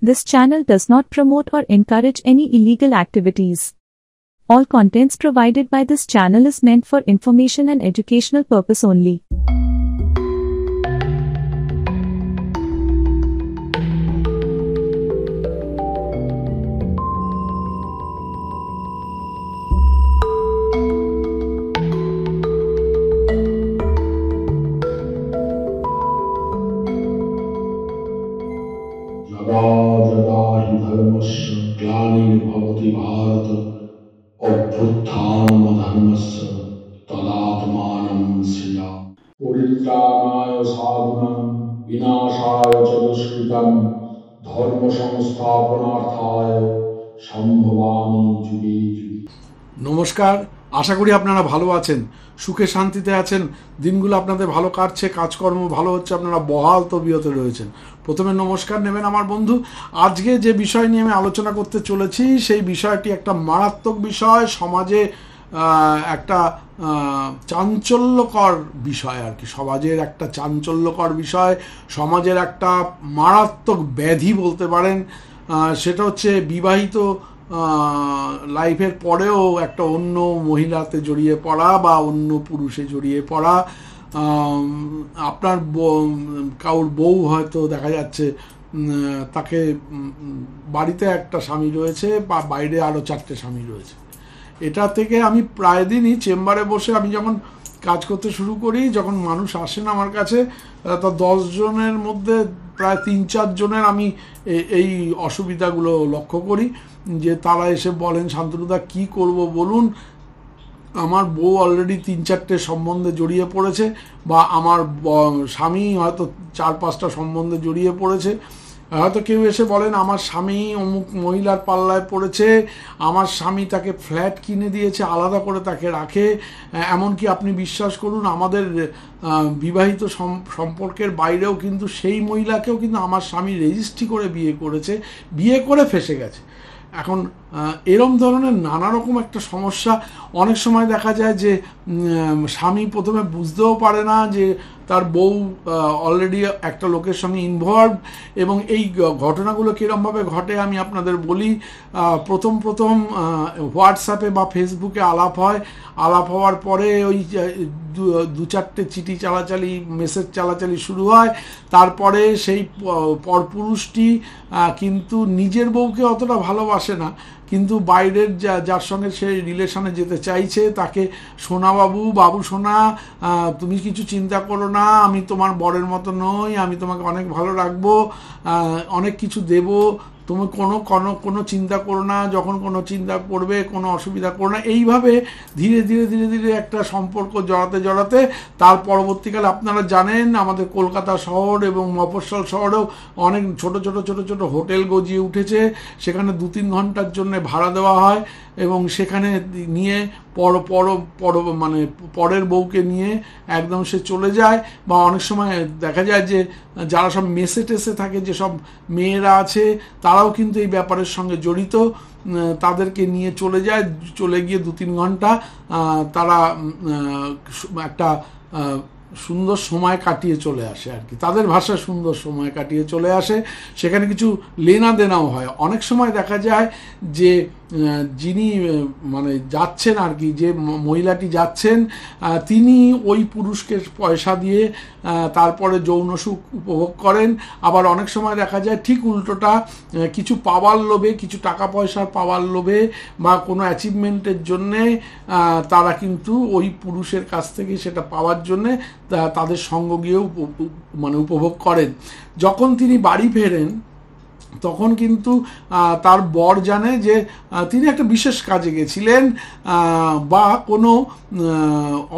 This channel does not promote or encourage any illegal activities. All contents provided by this channel is meant for information and educational purpose only. यदा यदा हि धर्मस्य ग्लानिर्भवति भारत अभ्युत्थानमधर्मस्य तदात्मानं सृजामि। परित्राणाय साधूनां विनाशाय च दुष्कृतां धर्म संस्थापनार्थाय সম্ভবামি যুগে যুগে। নমস্কার, আশা করি আপনারা ভালো আছেন, সুখে শান্তিতে আছেন, দিনগুলো আপনাদের ভালো কাটছে, কাজকর্ম ভালো হচ্ছে, আপনারা বহাল তবিয়তে রয়েছেন। প্রথমে নমস্কার নেবেন আমার বন্ধু। আজকে যে বিষয় নিয়ে আমি আলোচনা করতে চলেছি সেই বিষয়টি একটা মারাত্মক বিষয়, সমাজে একটা চাঞ্চল্যকর বিষয় আর কি, সমাজের একটা চাঞ্চল্যকর বিষয়, সমাজের একটা মারাত্মক ব্যাধি বলতে পারেন। সেটা হচ্ছে বিবাহিত লাইফের পরেও একটা অন্য মহিলাতে জড়িয়ে পড়া বা অন্য পুরুষে জড়িয়ে পড়া। আপনার কারোর বউ হয়তো দেখা যাচ্ছে তাকে বাড়িতে একটা স্বামী রয়েছে বা বাইরে আরও 4টে স্বামী রয়েছে। এটা থেকে আমি প্রায় দিনই চেম্বারে বসে আমি যখন কাজ করতে শুরু করি, যখন মানুষ আসেন আমার কাছে, তা 10 জনের মধ্যে প্রায় 3-4 জনের আমি এই অসুবিধাগুলো লক্ষ্য করি, যে তারা এসে বলেন, শান্তনুদা কী করব বলুন, আমার বউ অলরেডি 3-4টে সম্বন্ধে জড়িয়ে পড়েছে, বা আমার স্বামী হয়তো 4-5টা সম্বন্ধে জড়িয়ে পড়েছে। হয়তো কেউ এসে বলেন আমার স্বামী অমুক মহিলার পাল্লায় পড়েছে, আমার স্বামী তাকে ফ্ল্যাট কিনে দিয়েছে, আলাদা করে তাকে রাখে। এমনকি আপনি বিশ্বাস করুন, আমাদের বিবাহিত সম্পর্কের বাইরেও কিন্তু সেই মহিলাকেও কিন্তু আমার স্বামী রেজিস্ট্রি করে বিয়ে করেছে, বিয়ে করে ফেসে গেছে। এখন এরম ধরনের নানা রকম একটা সমস্যা। অনেক সময় দেখা যায় যে স্বামী প্রথমে বুঝতেও পারে না যে তার বউ অলরেডি একটা লোকের সঙ্গে ইনভলভ, এবং এই ঘটনাগুলো কীরমভাবে ঘটে আমি আপনাদের বলি। প্রথম হোয়াটসঅ্যাপে বা ফেসবুকে আলাপ হয়, আলাপ হওয়ার পরে ওই 2-4টে চিঠি চালাচালি, মেসেজ চালাচালি শুরু হয়। তারপরে সেই পরপুরুষটি কিন্তু নিজের বউকে অতটা ভালোবাসে না, কিন্তু বাইরের যার সঙ্গে সে রিলেশনে যেতে চাইছে তাকে সোনা বাবু সোনা, তুমি কিছু চিন্তা করো না, আমি তোমার বরের মতো নই, আমি তোমাকে অনেক ভালো রাখবো, অনেক কিছু দেবো, তুমি কোনো চিন্তা করো না, যখন কোনো চিন্তা করবে কোনো অসুবিধা করো না। এইভাবে ধীরে ধীরে একটা সম্পর্ক জড়াতে তার পরবর্তীকালে আপনারা জানেন আমাদের কলকাতা শহর এবং মফস্বল শহরেও অনেক ছোট হোটেল গজিয়ে উঠেছে। সেখানে 2-3 ঘন্টার জন্য ভাড়া দেওয়া হয় এবং সেখানে নিয়ে মানে পরের বউকে নিয়ে একদম সে চলে যায়। বা অনেক সময় দেখা যায় যে যারা সব মেসে টেসে থাকে, যেসব মেয়েরা আছে, তারাও কিন্তু এই ব্যাপারের সঙ্গে জড়িত। তাদেরকে নিয়ে চলে গিয়ে 2-3 ঘন্টা তারা একটা সুন্দর সময় কাটিয়ে চলে আসে আর কি, তাদের ভাষায় সুন্দর সময় কাটিয়ে চলে আসে। সেখানে কিছু লেনা দেনাও হয়। অনেক সময় দেখা যায় যে যিনি মানে যাচ্ছেন আর কি, যে মহিলাটি যাচ্ছেন, তিনি ওই পুরুষকে পয়সা দিয়ে তারপরে যৌন সুখ উপভোগ করেন। আবার অনেক সময় দেখা যায় ঠিক উল্টোটা, কিছু পাওয়ার লোভে, কিছু টাকা পয়সার পাওয়ার লোভে বা কোনো অ্যাচিভমেন্টের জন্যে তারা কিন্তু ওই পুরুষের কাছ থেকে সেটা পাওয়ার জন্যে তাদের সঙ্গ গিয়েও মানে উপভোগ করেন। যখন তিনি বাড়ি ফেরেন তখন কিন্তু তার বর জানে যে তিনি একটা বিশেষ কাজে গেছিলেন, বা কোনো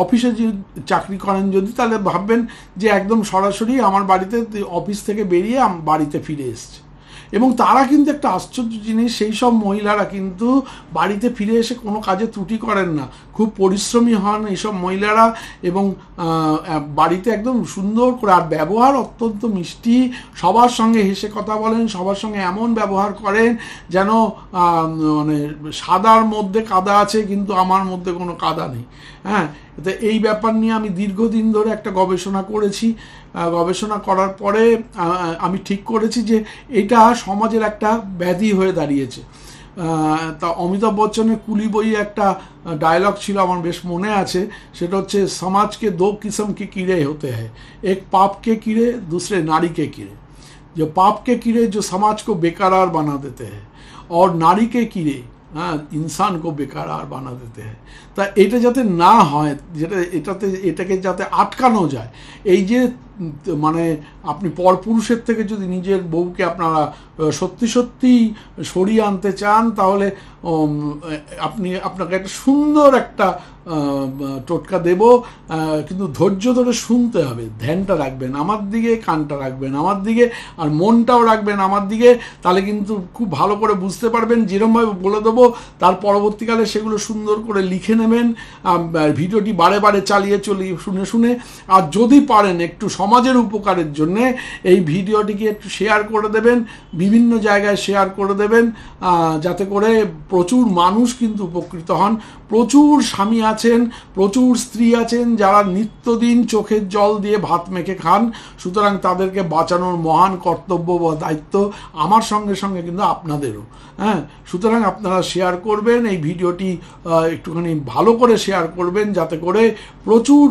অফিসে যদি চাকরি করেন যদি, তাহলে ভাববেন যে একদম সরাসরি আমার বাড়িতে অফিস থেকে বেরিয়ে বাড়িতে ফিরে এসছে। এবং তারা কিন্তু একটা আশ্চর্য জিনিস, সেই সব মহিলারা কিন্তু বাড়িতে ফিরে এসে কোনো কাজে ত্রুটি করেন না, খুব পরিশ্রমী হন এইসব মহিলারা, এবং বাড়িতে একদম সুন্দর করে, আর ব্যবহার অত্যন্ত মিষ্টি, সবার সঙ্গে হেসে কথা বলেন, সবার সঙ্গে এমন ব্যবহার করেন যেন মানে সাদার মধ্যে কাদা আছে কিন্তু আমার মধ্যে কোনো কাদা নেই। হ্যাঁ, তো এই ব্যাপার নিয়ে আমি দীর্ঘদিন ধরে একটা গবেষণা করেছি। গবেষণা করার পরে আমি ঠিক করেছি যে এটা সমাজের একটা ব্যাধি হয়ে দাঁড়িয়েছে। তা অমিতাভ বচ্চনের কুলি বইয়ে একটা ডায়লগ ছিল, আমার বেশ মনে আছে, সেটা হচ্ছে সমাজকে দো কিসম কি कीड़े होते हैं, एक पाप के कीड़े, दूसरे नारी के कीड़े। जो पाप के कीड़े जो समाज को बेकरार बना देते हैं, और नारी के कीड़े इंसान को बेकरार बना देते हैं। তা এটা যাতে না হয়, এটাকে যাতে আটকানো যায়, এই যে মানে আপনি পরপুরুষের থেকে যদি নিজের বউকে আপনারা সত্যি সত্যি সরিয়ে আনতে চান, তাহলে আপনাকে একটা সুন্দর একটা টোটকা দেব, কিন্তু ধৈর্য ধরে শুনতে হবে, ধ্যানটা রাখবেন আমার দিকে, কানটা রাখবেন আমার দিকে, আর মনটাও রাখবেন আমার দিকে, তাহলে কিন্তু খুব ভালো করে বুঝতে পারবেন। যেরকমভাবে বলে দেবো তার পরবর্তীকালে সেগুলো সুন্দর করে লিখে নেবেন, ভিডিওটি বারে বারে চালিয়ে শুনে শুনে, আর যদি পারেন একটু সমাজের উপকারের জন্য এই ভিডিওটিকে একটু শেয়ার করে দেবেন, বিভিন্ন জায়গায় শেয়ার করে দেবেন, যাতে করে প্রচুর মানুষ কিন্তু উপকৃত হন। প্রচুর স্বামী আছেন, প্রচুর স্ত্রী আছেন যারা নিত্যদিন চোখের জল দিয়ে ভাত মেখে খান, সুতরাং তাদেরকে বাঁচানোর মহান কর্তব্য বা দায়িত্ব আমার সঙ্গে সঙ্গে কিন্তু আপনাদেরও। সুতরাং আপনারা শেয়ার করবেন এই ভিডিওটি, একটুখানি ভালো করে শেয়ার করবেন, যাতে করে প্রচুর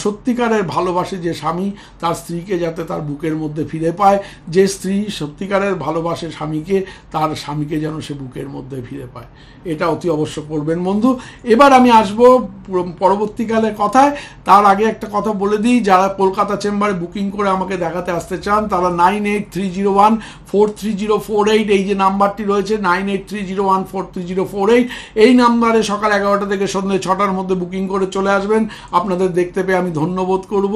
সত্যিকারের ভালোবাসে যে স্বামী তার স্ত্রীকে যাতে তার বুকের মধ্যে ফিরে পায়, যে স্ত্রী সত্যিকারের ভালোবাসে স্বামীকে, তার স্বামীকে যেন সে বুকের মধ্যে ফিরে পায়, এটা অতি অবশ্য করবেন বন্ধু। এবার আমি আসবো পরবর্তীকালে কথায়। তার আগে একটা কথা বলে দিই, যারা কলকাতা চেম্বারে বুকিং করে আমাকে দেখাতে আসতে চান তারা 9830143048 এই যে নাম্বারটি রয়েছে 9830143048 এই নাম্বারে সকাল 11টা থেকে সন্ধ্যে 6টার মধ্যে বুকিং করে চলে আসবেন। আপনাদের দেখতে পেয়ে আমি ধন্যবোধ করব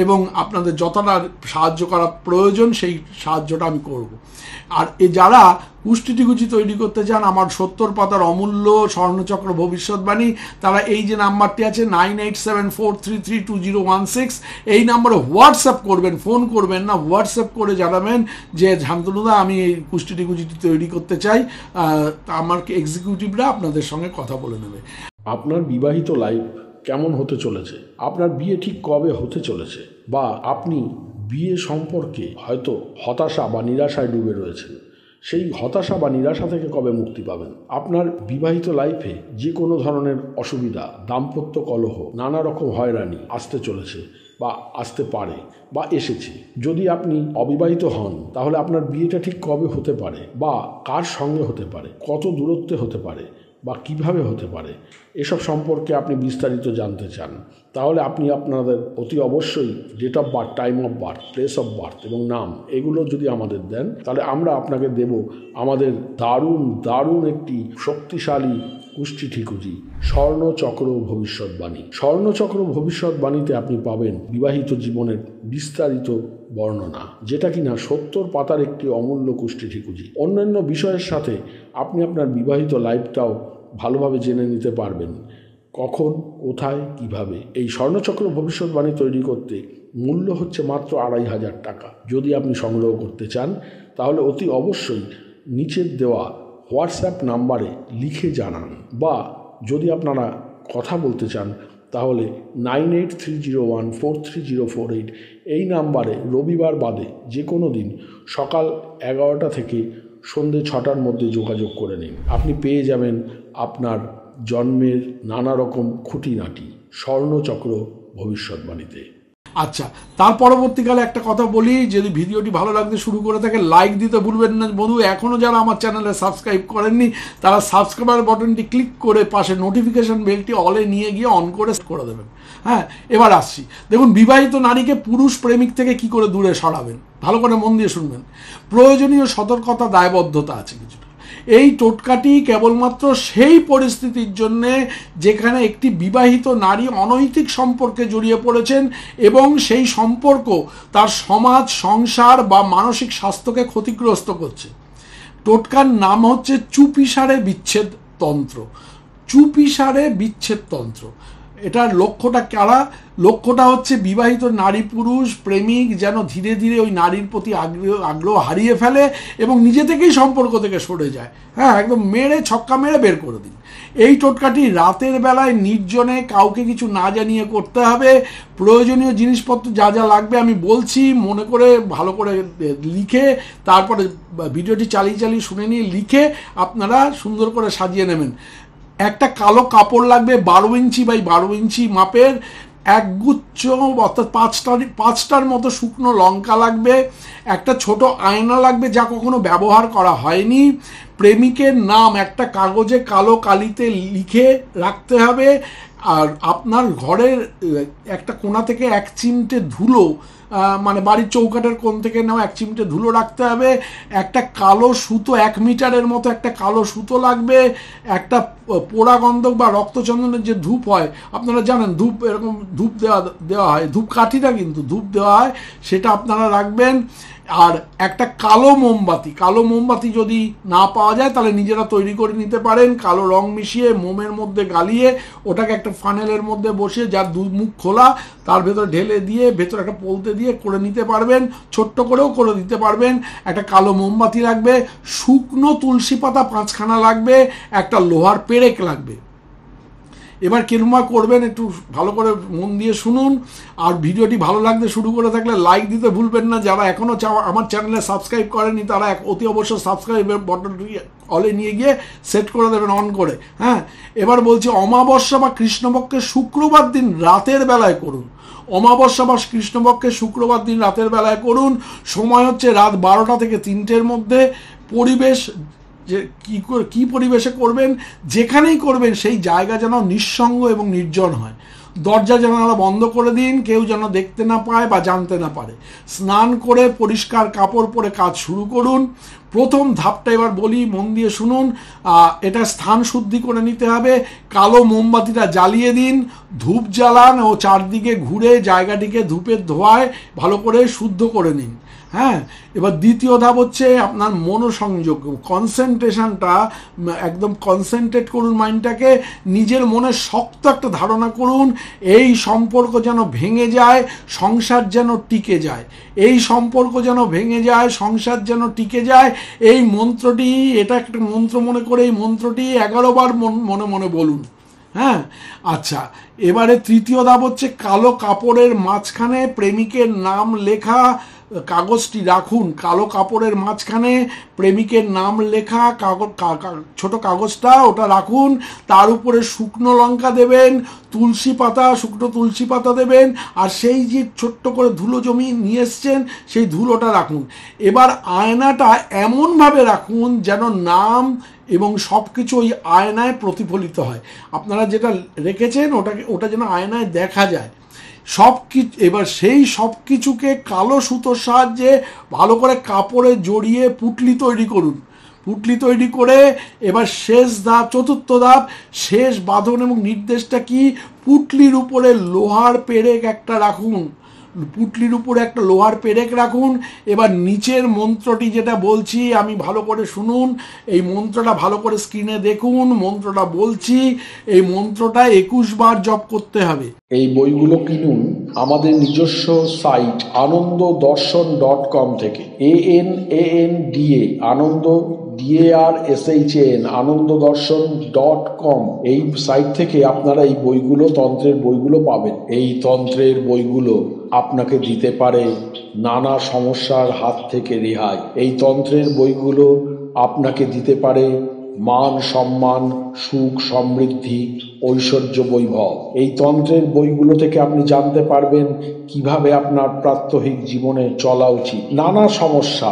এবং আপনাদের যতটা সাহায্য করা প্রয়োজন সেই সাহায্যটা আমি করব। আর যারা কুষ্টিটিকুচি তৈরি করতে চান, আমার 70 পাতার অমূল্য স্বর্ণচক্র ভবিষ্যৎবাণী, তারা এই যে নাম্বারটি আছে 9874332016 এই নাম্বারে হোয়াটসঅ্যাপ করবেন, ফোন করবেন না, হোয়াটসঅ্যাপ করে জানাবেন যে শান্তনুদা আমি এই কুষ্টিটিকুচিটি তৈরি করতে চাই, আমার এক্সিকিউটিভরা আপনাদের সঙ্গে কথা বলে নেবে। আপনার বিবাহিত লাইফ কেমন হতে চলেছে, আপনার বিয়ে ঠিক কবে হতে চলেছে, বা আপনি বিয়ে সম্পর্কে হয়তো হতাশা বা নিরাশায় ডুবে রয়েছেন, সেই হতাশা বা নিরাশা থেকে কবে মুক্তি পাবেন, আপনার বিবাহিত লাইফে যে কোনো ধরনের অসুবিধা, দাম্পত্য কলহ, নানা রকম হয়রানি আসতে চলেছে বা আসতে পারে বা এসেছে, যদি আপনি অবিবাহিত হন তাহলে আপনার বিয়েটা ঠিক কবে হতে পারে বা কার সঙ্গে হতে পারে, কত দূরত্বে হতে পারে বা কিভাবে হতে পারে, এসব সম্পর্কে আপনি বিস্তারিত জানতে চান, তাহলে আপনি আপনাদের অতি অবশ্যই date of birth, time of birth, place of birth এবং নাম এগুলো যদি আমাদের দেন, তাহলে আমরা আপনাকে দেব আমাদের দারুণ একটি শক্তিশালী কুষ্টিটিকুচি স্বর্ণচক্র ভবিষ্যৎবাণী। স্বর্ণচক্র ভবিষ্যৎবাণীতে আপনি পাবেন বিবাহিত জীবনের বিস্তারিত বর্ণনা, যেটা কিনা 70 পাতার একটি অমূল্য কুষ্টিটিকুচি। অন্যান্য বিষয়ের সাথে আপনি আপনার বিবাহিত লাইফটাও ভালোভাবে জেনে নিতে পারবেন, কখন, কোথায়, কিভাবে। এই স্বর্ণচক্র ভবিষ্যৎবাণী তৈরি করতে মূল্য হচ্ছে মাত্র 2500 টাকা। যদি আপনি সংগ্রহ করতে চান তাহলে অতি অবশ্যই নিচের দেওয়া হোয়াটসঅ্যাপ নাম্বারে লিখে জানান, বা যদি আপনারা কথা বলতে চান তাহলে 9830143048 এই নাম্বারে রবিবার বাদে যে কোনো দিন সকাল 11টা থেকে সন্ধ্যে 6টার মধ্যে যোগাযোগ করে নিন। আপনি পেয়ে যাবেন আপনার জন্মের নানা রকম খুঁটিনাটি স্বর্ণচক্র ভবিষ্যৎবাণীতে। আচ্ছা, তার পরবর্তীকালে একটা কথা বলি, যদি ভিডিওটি ভালো লাগতে শুরু করে থাকে লাইক দিতে ভুলবেন না বন্ধু। এখনও যারা আমার চ্যানেলে সাবস্ক্রাইব করেননি তারা সাবস্ক্রাইবার বাটনটি ক্লিক করে পাশে নোটিফিকেশন বেলটি অলে নিয়ে গিয়ে অন করে দেবেন। এবার আসছি, দেখুন বিবাহিত নারীকে পুরুষ প্রেমিক থেকে কি করে দূরে সরাবেন, ভালো করে মন দিয়ে শুনবেন। প্রয়োজনীয় সতর্কতা, দায়বদ্ধতা আছে কিছুটা। এই টোটকাটি কেবলমাত্র সেই পরিস্থিতির জন্যে যেখানে একটি বিবাহিত নারী অনৈতিক সম্পর্কে জড়িয়ে পড়েছেন এবং সেই সম্পর্ক তার সমাজ, সংসার বা মানসিক স্বাস্থ্যকে ক্ষতিগ্রস্ত করছে। টোটকার নাম হচ্ছে চুপিসারে বিচ্ছেদ তন্ত্র। চুপিসারে বিচ্ছেদ তন্ত্র। এটার লক্ষ্যটা কারা? লক্ষ্যটা হচ্ছে বিবাহিত নারী পুরুষ প্রেমিক যেন ধীরে ধীরে ওই নারীর প্রতি আগ্রহ হারিয়ে ফেলে এবং নিজে থেকেই সম্পর্ক থেকে সরে যায়। হ্যাঁ, একদম মেরে ছক্কা মেরে বের করে দিন। এই টোটকাটি রাতের বেলায় নির্জনে কাউকে কিছু না জানিয়ে করতে হবে। প্রয়োজনীয় জিনিসপত্র যা যা লাগবে আমি বলছি, মনে করে ভালো করে লিখে, তারপরে ভিডিওটি চালিয়ে চালিয়ে শুনে নিয়ে লিখে আপনারা সুন্দর করে সাজিয়ে নেবেন। একটা কালো কাপড় লাগবে 12 ইঞ্চি বাই 12 ইঞ্চি মাপের, একগুচ্ছ অর্থাৎ পাঁচটার মতো শুকনো লঙ্কা লাগবে, একটা ছোট আয়না লাগবে যা কখনো ব্যবহার করা হয়নি, প্রেমিকের নাম একটা কাগজে কালো কালিতে লিখে রাখতে হবে, আর আপনার ঘরের একটা কোণা থেকে 1 চিমটে ধুলো, মানে বাড়ির চৌকাটের কোণ থেকে নেওয়া 1 চিমটে ধুলো রাখতে হবে, একটা কালো সুতো 1 মিটারের মতো একটা কালো সুতো লাগবে, একটা পোড়া গন্ধক বা রক্তচন্দনের যে ধূপ হয়, আপনারা জানেন ধূপ এরকম ধূপ দেওয়া হয়, ধূপ কাঠি না কিন্তু ধূপ দেওয়া হয়, সেটা আপনারা রাখবেন। আর একটা কালো মোমবাতি যদি না পাওয়া যায় তাহলে নিজেরা তৈরি করে নিতে পারেন, কালো রং মিশিয়ে মোমের মধ্যে গালিয়ে ওটাকে একটা ফানেলের মধ্যে বসিয়ে যার 2 মুখ খোলা তার ভেতরে ঢেলে দিয়ে ভেতরে একটা পলতে দিয়ে করে নিতে পারবেন, ছোট্ট করেও করে দিতে পারবেন। একটা কালো মোমবাতি লাগবে, শুকনো তুলসী পাতা 5খানা লাগবে, একটা লোহার পেরেক লাগবে। এবার কিরমা করবেন একটু ভালো করে মন দিয়ে শুনুন, আর ভিডিওটি ভালো লাগতে শুরু করে থাকলে লাইক দিতে ভুলবেন না। যারা এখনও আমার চ্যানেলে সাবস্ক্রাইব করেনি তারা অতি অবশ্যই সাবস্ক্রাইবের বাটনটি অলে নিয়ে গিয়ে সেট করে দেবেন অন করে। হ্যাঁ, এবার বলছি অমাবস্যা বা কৃষ্ণপক্ষের শুক্রবার দিন রাতের বেলায় করুন। অমাবস্যা বা কৃষ্ণপক্ষের শুক্রবার দিন রাতের বেলায় করুন। সময় হচ্ছে রাত 12টা থেকে 3টের মধ্যে। পরিবেশ যে কী পরিবেশে করবেন, যেখানেই করবেন সেই জায়গা যেন নিঃসঙ্গ এবং নির্জন হয়। দরজা জানালা বন্ধ করে দিন, কেউ যেন দেখতে না পায় বা জানতে না পারে। স্নান করে পরিষ্কার কাপড় পরে কাজ শুরু করুন। প্রথম ধাপটা এবার বলি, মন দিয়ে শুনুন। এটা স্থান শুদ্ধি করে নিতে হবে। কালো মোমবাতিটা জ্বালিয়ে দিন, ধূপ জ্বালান ও চারদিকে ঘুরে জায়গাটিকে ধূপের ধোঁয়ায় ভালো করে শুদ্ধ করে নিন। হ্যাঁ, এবার দ্বিতীয় ধাপ হচ্ছে আপনার মনোসংযোগ, কনসেন্ট্রেশনটা একদম কনসেন্ট্রেট করুন মাইন্ডটাকে, নিজের মনে শক্ত একটা ধারণা করুন এই সম্পর্ক যেন ভেঙে যায়, সংসার যেন টিকে যায়, এই সম্পর্ক যেন ভেঙে যায়, সংসার যেন টিকে যায়। এই মন্ত্রটি, এটা একটা মন্ত্র মনে করে এই মন্ত্রটি 11 বার মনে মনে বলুন। হ্যাঁ, আচ্ছা, এবারে তৃতীয় ধাপ হচ্ছে কালো কাপড়ের মাঝখানে প্রেমিকের নাম লেখা কাগজটি রাখুন। কালো কাপড়ের মাঝখানে প্রেমিকের নাম লেখা ছোট কাগজটা ওটা রাখুন। তার উপরে শুকনো লঙ্কা দেবেন, শুকনো তুলসী পাতা দেবেন, আর সেই যে ছোট্ট করে ধুলো জমি নিয়ে এসছেন সেই ধুলোটা রাখুন। এবার আয়নাটা এমনভাবে রাখুন যেন নাম এবং সব কিছু ওই আয়নায় প্রতিফলিত হয়। আপনারা যেটা রেখেছেন ওটা যেন আয়নায় দেখা যায় সব কিছু। এবার সেই সব কিছুকে কালো সুতোর সাহায্যে ভালো করে কাপড়ে জড়িয়ে পুঁটলি তৈরি করুন। পুঁটলি তৈরি করে এবার শেষ ধাপ, চতুর্থ ধাপ, শেষ বাঁধন এবং নির্দেশটা কি, পুঁটলির উপরে লোহার পেরেক একটা রাখুন। পুঁটলির উপরে একটা লোহার পেরেক রাখুন। এবার নিচের মন্ত্রটি যেটা বলছি আমি ভালো করে শুনুন, এই মন্ত্রটা ভালো করে স্ক্রিনে দেখুন। মন্ত্রটা বলছি, এই মন্ত্রটা 21 বার জপ করতে হবে। এই বইগুলো কিনুন আমাদের নিজস্ব সাইট anandodorshon.com থেকে। ANANDA আনন্দ DARSHAN anandodorshon.com এই সাইট থেকে আপনারা এই বইগুলো, তন্ত্রের বইগুলো পাবেন। এই তন্ত্রের বইগুলো আপনাকে দিতে পারে নানা সমস্যার হাত থেকে রেহাই। এই তন্ত্রের বইগুলো আপনাকে দিতে পারে মান সম্মান, সুখ সমৃদ্ধি, ঐশ্বর্য বৈভব। এই তন্ত্রের বইগুলো থেকে আপনি জানতে পারবেন কিভাবে আপনার প্রাত্যহিক জীবনে চলা উচিত। নানা সমস্যা,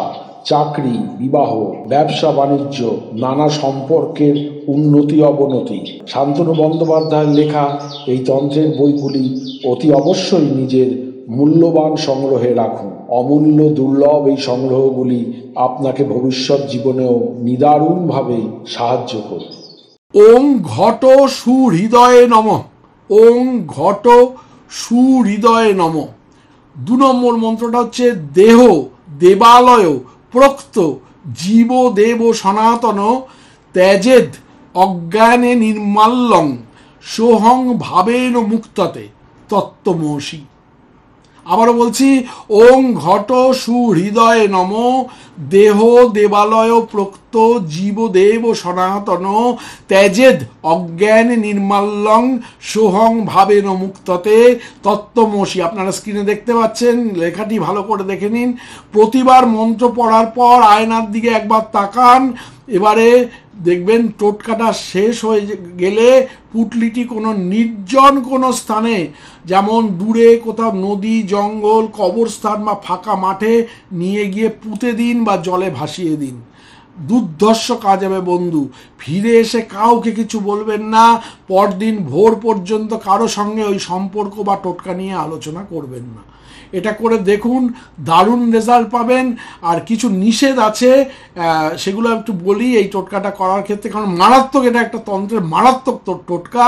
চাকরি, বিবাহ, ব্যবসা বাণিজ্য, নানা সম্পর্কের উন্নতি অবনতি। শান্তনু বন্দ্যোপাধ্যায়ের লেখা এই তন্ত্রের বইগুলি অতি অবশ্যই নিজের মূল্যবান সংগ্রহে রাখুন। অমূল্য দুর্লভ এই সংগ্রহগুলি আপনাকে ভবিষ্যৎ জীবনেও নিদারুণভাবে সাহায্য করবে। ওং ঘট সুহৃদয়ে নমঃ। ওং ঘট সুহৃদয়ে নমঃ। 2 নম্বর মন্ত্রটা হচ্ছে দেহ দেবালয় প্রক্ত জীব দেব সনাতন ত্যাজেদ অজ্ঞানে নির্মাল্যং সোহং ভাবেন মুক্ততে তত্ত্বমসি। আবারও বলছি, ওং ঘট সুহৃদয় নম দেহ দেবালয় প্রক্ত জীবদেব সনাতন ত্যাজেদ অজ্ঞান নির্মাল্যং সোহং ভাবেন মুক্ততে তত্ত্বমসি। আপনারা স্ক্রিনে দেখতে পাচ্ছেন, লেখাটি ভালো করে দেখে নিন। প্রতিবার মন্ত্র পড়ার পর আয়নার দিকে একবার তাকান। এবারে দেখবেন টোটকাটা শেষ হয়ে গেলে পুটলিটি কোনো নির্জন কোনো স্থানে, যেমন দূরে কোথাও নদী, জঙ্গল, কবরস্থান বা ফাঁকা মাঠে নিয়ে গিয়ে পুঁতে দিন বা জলে ভাসিয়ে দিন। দুর্ধর্ষ কাজ হবে বন্ধু। ফিরে এসে কাউকে কিছু বলবেন না, পরদিন ভোর পর্যন্ত কারো সঙ্গে ওই সম্পর্ক বা টোটকা নিয়ে আলোচনা করবেন না। এটা করে দেখুন, দারুণ রেজাল্ট পাবেন। আর কিছু নিষেধ আছে, সেগুলো একটু বলি এই টোটকাটা করার ক্ষেত্রে, কারণ মারাত্মক, এটা একটা তন্ত্রের মারাত্মক টোটকা।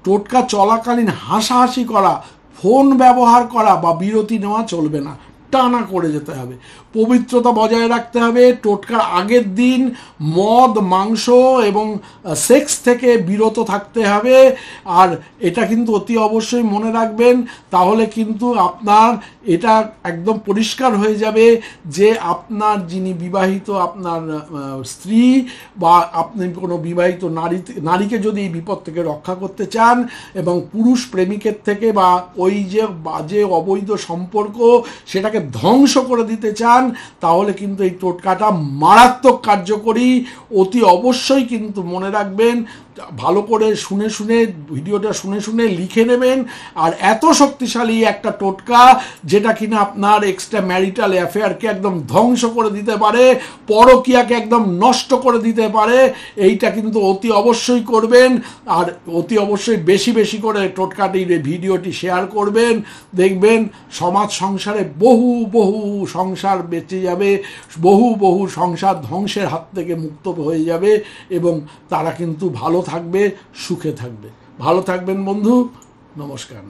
টোটকা চলাকালীন হাসাহাসি করা, ফোন ব্যবহার করা বা বিরতি নেওয়া চলবে না, টানা করে যেতে হবে। পবিত্রতা বজায় রাখতে হবে। টোটকার আগের দিন মদ, মাংস এবং সেক্স থেকে বিরত থাকতে হবে। আর এটা কিন্তু অতি অবশ্যই মনে রাখবেন, তাহলে কিন্তু আপনার এটা একদম পরিষ্কার হয়ে যাবে যে আপনার যিনি বিবাহিত, আপনার স্ত্রী বা আপনি কোনো বিবাহিত নারীকে যদি এই বিপদ থেকে রক্ষা করতে চান এবং পুরুষ প্রেমিকের থেকে বা ওই যে বাজে অবৈধ সম্পর্ক সেটাকে ধ্বংস করে দিতে চান, তাহলে কিন্তু এই টোটকাটা মারাত্মক কার্যকরী। অতি অবশ্যই কিন্তু মনে রাখবেন, ভালো করে শুনে শুনে ভিডিওটা শুনে শুনে লিখে নেবেন। আর এত শক্তিশালী একটা টোটকা যেটা কিনা আপনার এক্সট্রা ম্যারিটাল অ্যাফেয়ারকে একদম ধ্বংস করে দিতে পারে, পরকীয়াকে একদম নষ্ট করে দিতে পারে। এইটা কিন্তু অতি অবশ্যই করবেন। আর অতি অবশ্যই বেশি বেশি করে টোটকাটির ভিডিওটি শেয়ার করবেন। দেখবেন সমাজ সংসারে বহু বহু সংসার বেঁচে যাবে, বহু বহু সংসার ধ্বংসের হাত থেকে মুক্ত হয়ে যাবে এবং তারা কিন্তু ভালো থাকবে, সুখে থাকবে। ভালো থাকবেন বন্ধু, নমস্কার।